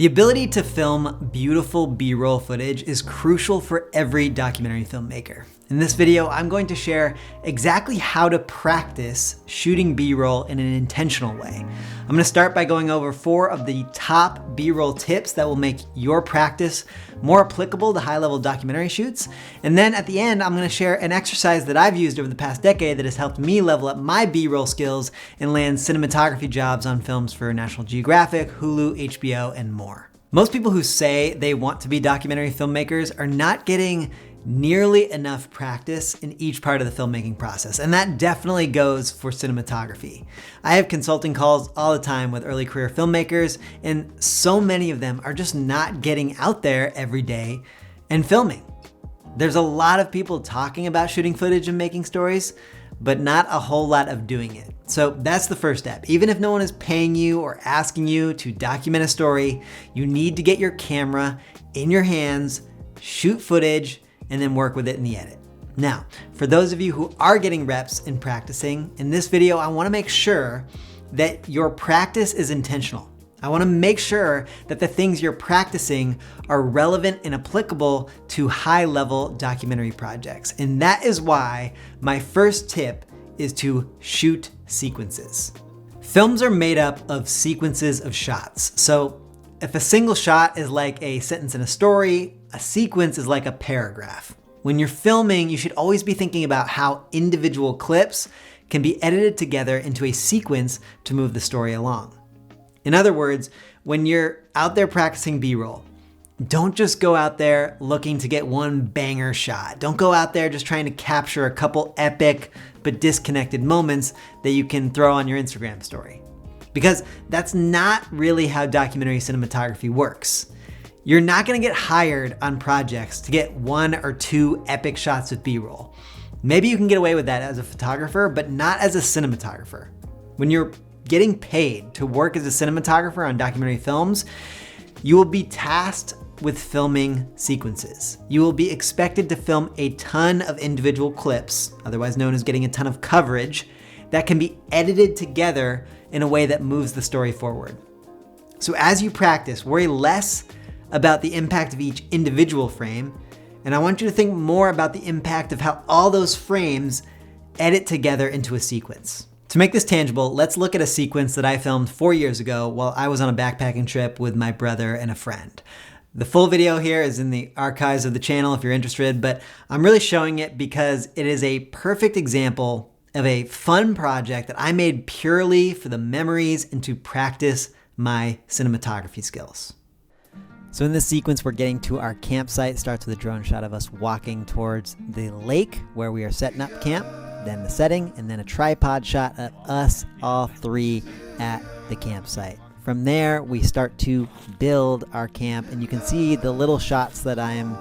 The ability to film beautiful B-roll footage is crucial for every documentary filmmaker. In this video, I'm going to share exactly how to practice shooting B-roll in an intentional way. I'm going to start by going over 4 of the top B-roll tips that will make your practice more applicable to high-level documentary shoots. And then at the end, I'm going to share an exercise that I've used over the past decade that has helped me level up my B-roll skills and land cinematography jobs on films for National Geographic, Hulu, HBO, and more. Most people who say they want to be documentary filmmakers are not getting nearly enough practice in each part of the filmmaking process, and that definitely goes for cinematography. I have consulting calls all the time with early career filmmakers, and so many of them are just not getting out there every day and filming. There's a lot of people talking about shooting footage and making stories, but not a whole lot of doing it. So that's the first step. Even if no one is paying you or asking you to document a story, you need to get your camera in your hands, shoot footage, and then work with it in the edit. Now, for those of you who are getting reps and practicing, in this video, I wanna make sure that your practice is intentional. I wanna make sure that the things you're practicing are relevant and applicable to high-level documentary projects. And that is why my first tip is to shoot sequences. Films are made up of sequences of shots. So if a single shot is like a sentence in a story, a sequence is like a paragraph. When you're filming, you should always be thinking about how individual clips can be edited together into a sequence to move the story along. In other words, when you're out there practicing B-roll, don't just go out there looking to get one banger shot. Don't go out there just trying to capture a couple epic but disconnected moments that you can throw on your Instagram story. Because that's not really how documentary cinematography works. You're not gonna get hired on projects to get 1 or 2 epic shots with B-roll. Maybe you can get away with that as a photographer, but not as a cinematographer. When you're getting paid to work as a cinematographer on documentary films, you will be tasked with filming sequences. You will be expected to film a ton of individual clips, otherwise known as getting a ton of coverage, that can be edited together in a way that moves the story forward. So as you practice, worry less about the impact of each individual frame, and I want you to think more about the impact of how all those frames edit together into a sequence. To make this tangible, let's look at a sequence that I filmed 4 years ago while I was on a backpacking trip with my brother and a friend. The full video here is in the archives of the channel if you're interested, but I'm really showing it because it is a perfect example of a fun project that I made purely for the memories and to practice my cinematography skills. So in this sequence, we're getting to our campsite. It starts with a drone shot of us walking towards the lake where we are setting up camp, then the setting, and then a tripod shot of us all 3 at the campsite. From there, we start to build our camp, and you can see the little shots that I am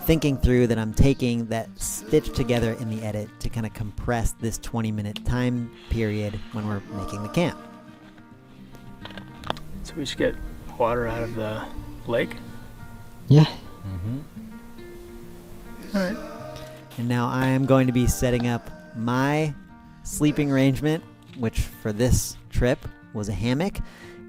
thinking through that I'm taking that stitch together in the edit to kind of compress this 20-minute time period when we're making the camp. So we should get water out of the lake? Yeah. All right. And now I am going to be setting up my sleeping arrangement, which for this trip was a hammock.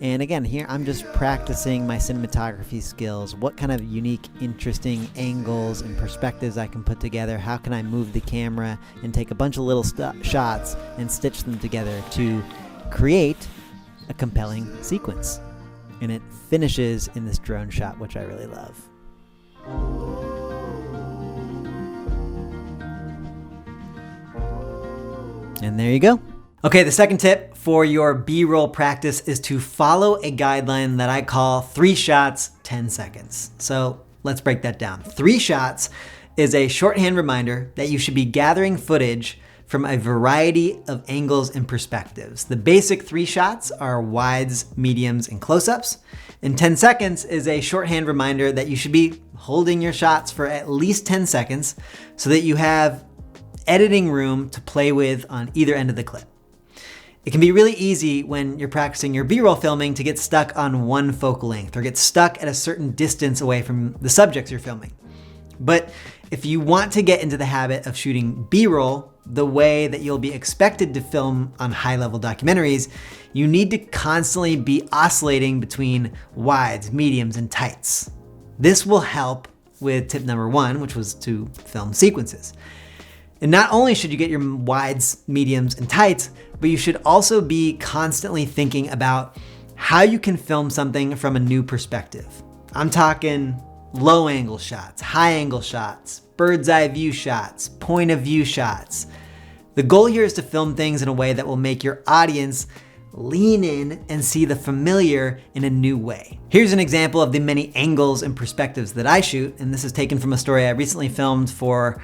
And again, here I'm just practicing my cinematography skills. What kind of unique, interesting angles and perspectives I can put together. How can I move the camera and take a bunch of little shots and stitch them together to create a compelling sequence. And it finishes in this drone shot, which I really love. And there you go. Okay, the second tip for your B-roll practice is to follow a guideline that I call 3 shots, 10 seconds. So let's break that down. 3 shots is a shorthand reminder that you should be gathering footage from a variety of angles and perspectives. The basic 3 shots are wides, mediums, and close-ups. And 10 seconds is a shorthand reminder that you should be holding your shots for at least 10 seconds so that you have editing room to play with on either end of the clip. It can be really easy when you're practicing your B-roll filming to get stuck on one focal length or get stuck at a certain distance away from the subjects you're filming. But if you want to get into the habit of shooting B-roll the way that you'll be expected to film on high-level documentaries, you need to constantly be oscillating between wides, mediums, and tights. This will help with tip number 1, which was to film sequences. And not only should you get your wides, mediums, and tights, but you should also be constantly thinking about how you can film something from a new perspective. I'm talking low angle shots, high angle shots, bird's eye view shots, point of view shots. The goal here is to film things in a way that will make your audience lean in and see the familiar in a new way. Here's an example of the many angles and perspectives that I shoot, and this is taken from a story I recently filmed for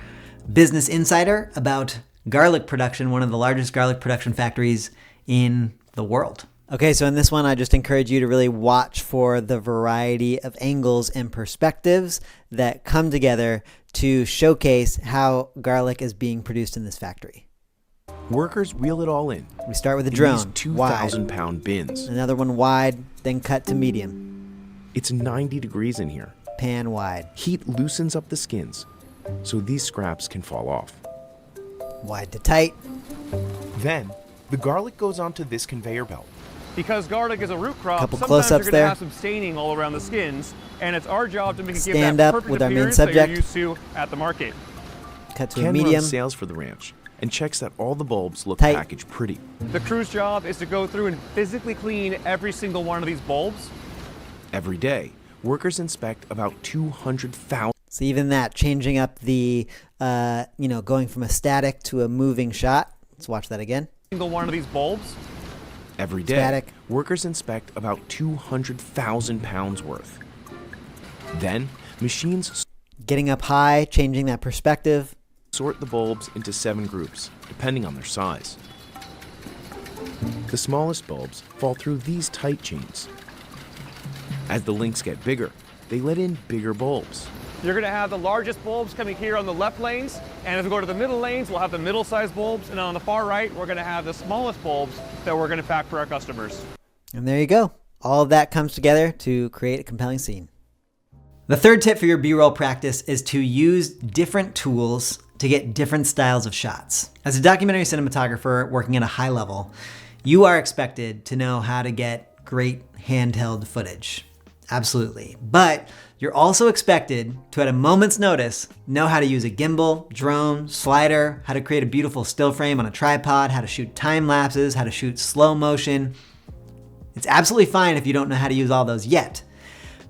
Business Insider about garlic production, one of the largest garlic production factories in the world. Okay, so in this one, I just encourage you to really watch for the variety of angles and perspectives that come together to showcase how garlic is being produced in this factory. Workers wheel it all in. We start with a drone, These wide. 2,000-pound bins. Another one wide, then cut to medium. It's 90 degrees in here. Pan wide. Heat loosens up the skins, so these scraps can fall off. Wide to tight. Then, the garlic goes onto this conveyor belt. Because garlic is a root crop, Couple sometimes close-ups you're going there. to have some staining all around the skins, and it's our job to make it give Stand that up perfect with our main appearance that subject. you're used to at the market. Cut to a Ken medium. runs sales for the ranch and checks that all the bulbs look Tight. packaged pretty. The crew's job is to go through and physically clean every single one of these bulbs. Every day, workers inspect about 200,000 So even that, changing up the, going from a static to a moving shot. Let's watch that again. Single one of these bulbs. Every day, Static. workers inspect about 200,000 pounds worth. Then, machines Getting up high, changing that perspective. sort the bulbs into 7 groups, depending on their size. The smallest bulbs fall through these tight chains. As the links get bigger, they let in bigger bulbs. You're going to have the largest bulbs coming here on the left lanes, and as we go to the middle lanes, we'll have the middle-sized bulbs, and on the far right, we're going to have the smallest bulbs that we're going to pack for our customers. And there you go. All of that comes together to create a compelling scene. The third tip for your B-roll practice is to use different tools to get different styles of shots. As a documentary cinematographer working at a high level, you are expected to know how to get great handheld footage. Absolutely. But you're also expected to, at a moment's notice, know how to use a gimbal, drone, slider, how to create a beautiful still frame on a tripod, how to shoot time lapses, how to shoot slow motion. It's absolutely fine if you don't know how to use all those yet.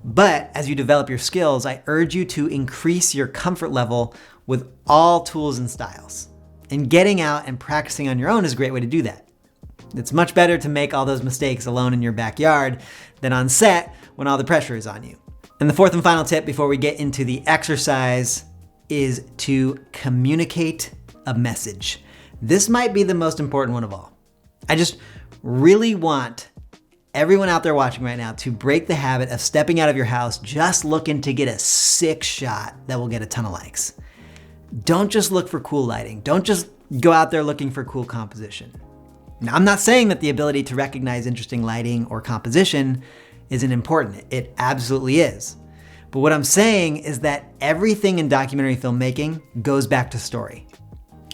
But as you develop your skills, I urge you to increase your comfort level with all tools and styles. And getting out and practicing on your own is a great way to do that. It's much better to make all those mistakes alone in your backyard than on set when all the pressure is on you. And the fourth and final tip before we get into the exercise is to communicate a message. This might be the most important one of all. I just really want everyone out there watching right now to break the habit of stepping out of your house just looking to get a sick shot that will get a ton of likes. Don't just look for cool lighting. Don't just go out there looking for cool composition. Now, I'm not saying that the ability to recognize interesting lighting or composition isn't important. It absolutely is. But what I'm saying is that everything in documentary filmmaking goes back to story.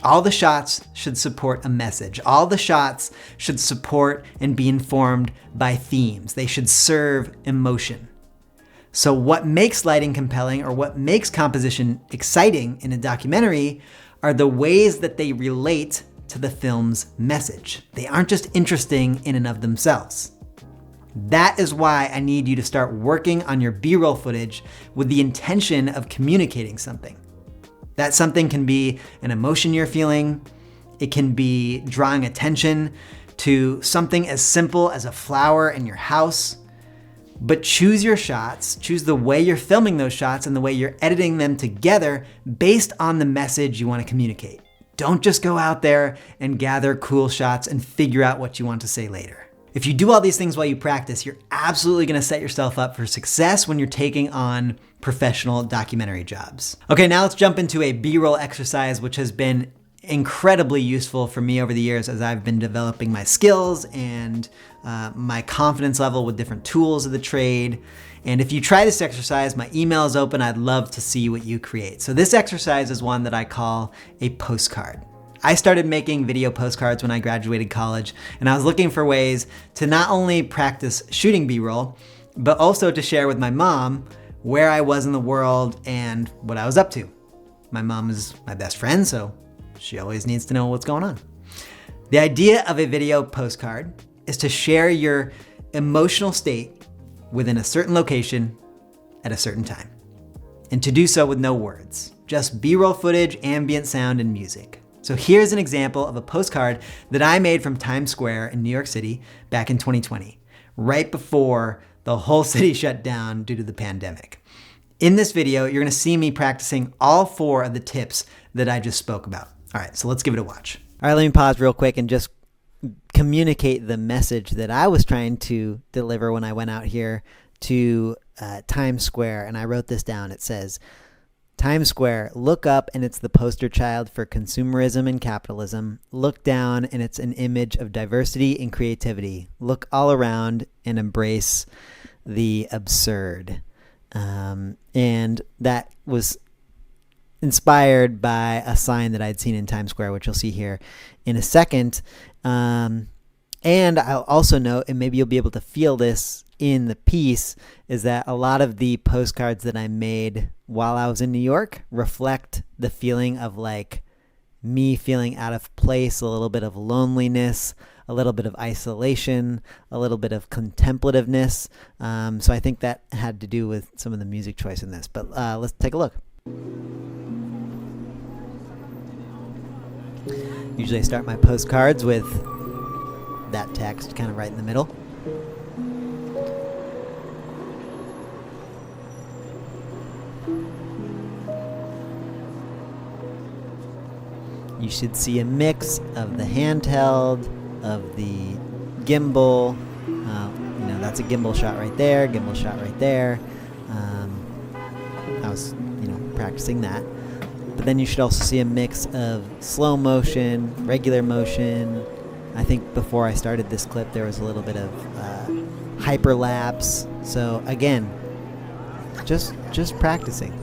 All the shots should support a message. All the shots should support and be informed by themes. They should serve emotion. So what makes lighting compelling or what makes composition exciting in a documentary are the ways that they relate to the film's message. They aren't just interesting in and of themselves. That is why I need you to start working on your B-roll footage with the intention of communicating something. That something can be an emotion you're feeling. It can be drawing attention to something as simple as a flower in your house. But choose your shots, choose the way you're filming those shots and the way you're editing them together based on the message you want to communicate. Don't just go out there and gather cool shots and figure out what you want to say later. If you do all these things while you practice, you're absolutely going to set yourself up for success when you're taking on professional documentary jobs. Okay, now let's jump into a B-roll exercise, which has been incredibly useful for me over the years as I've been developing my skills and my confidence level with different tools of the trade. And if you try this exercise, my email is open. I'd love to see what you create. So this exercise is one that I call a postcard. I started making video postcards when I graduated college, and I was looking for ways to not only practice shooting B-roll, but also to share with my mom where I was in the world and what I was up to. My mom is my best friend, so she always needs to know what's going on. The idea of a video postcard is to share your emotional state within a certain location at a certain time, and to do so with no words, just B-roll footage, ambient sound, and music. So here's an example of a postcard that I made from Times Square in New York City back in 2020, right before the whole city shut down due to the pandemic. In this video, you're gonna see me practicing all 4 of the tips that I just spoke about. All right, so let's give it a watch. All right, let me pause real quick and just communicate the message that I was trying to deliver when I went out here to Times Square, and I wrote this down. It says, Times Square, look up and it's the poster child for consumerism and capitalism. Look down and it's an image of diversity and creativity. Look all around and embrace the absurd. And that was inspired by a sign that I'd seen in Times Square, which you'll see here in a second. And I'll also note, and maybe you'll be able to feel this in the piece, is that a lot of the postcards that I made while I was in New York reflect the feeling of like me feeling out of place, a little bit of loneliness, a little bit of isolation, a little bit of contemplativeness. So I think that had to do with some of the music choice in this, but let's take a look. Usually I start my postcards with that text kind of right in the middle. You should see a mix of the handheld, of the gimbal. That's a gimbal shot right there, gimbal shot right there. I was, practicing that. But then you should also see a mix of slow motion, regular motion. I think before I started this clip, there was a little bit of hyperlapse. So again, just practicing.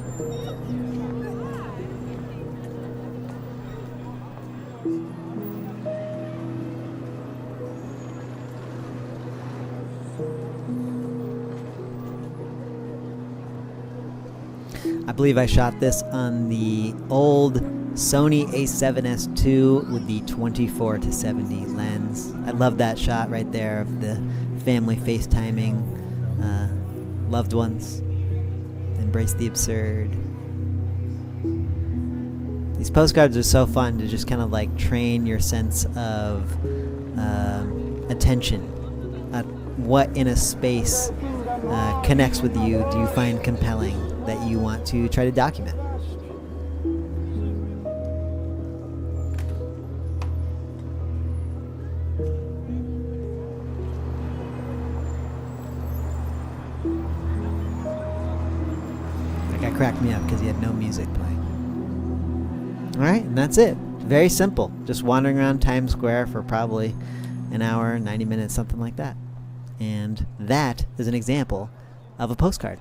I believe I shot this on the old Sony a7S II with the 24-70 lens. I love that shot right there of the family FaceTiming, loved ones, embrace the absurd. These postcards are so fun to just kind of like train your sense of attention. What in a space connects with you, do you find compelling, that you want to try to document? That guy cracked me up because he had no music playing. All right, and that's it. Very simple. Just wandering around Times Square for probably an hour, 90 minutes, something like that. And that is an example of a postcard.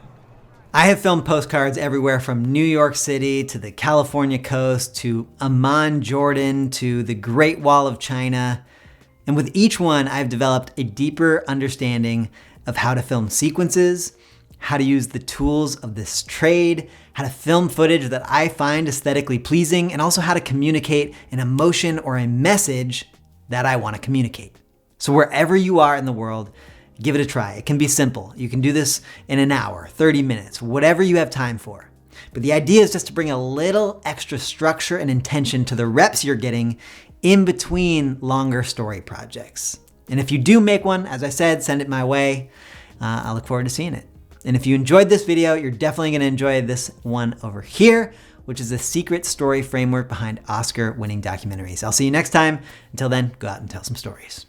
I have filmed postcards everywhere from New York City to the California coast to Amman, Jordan to the Great Wall of China. And with each one, I've developed a deeper understanding of how to film sequences, how to use the tools of this trade, how to film footage that I find aesthetically pleasing, and also how to communicate an emotion or a message that I want to communicate. So wherever you are in the world, give it a try. It can be simple. You can do this in an hour, 30 minutes, whatever you have time for. But the idea is just to bring a little extra structure and intention to the reps you're getting in between longer story projects. And if you do make one, as I said, send it my way. I look forward to seeing it. And if you enjoyed this video, you're definitely going to enjoy this one over here, which is the secret story framework behind Oscar-winning documentaries. I'll see you next time. Until then, go out and tell some stories.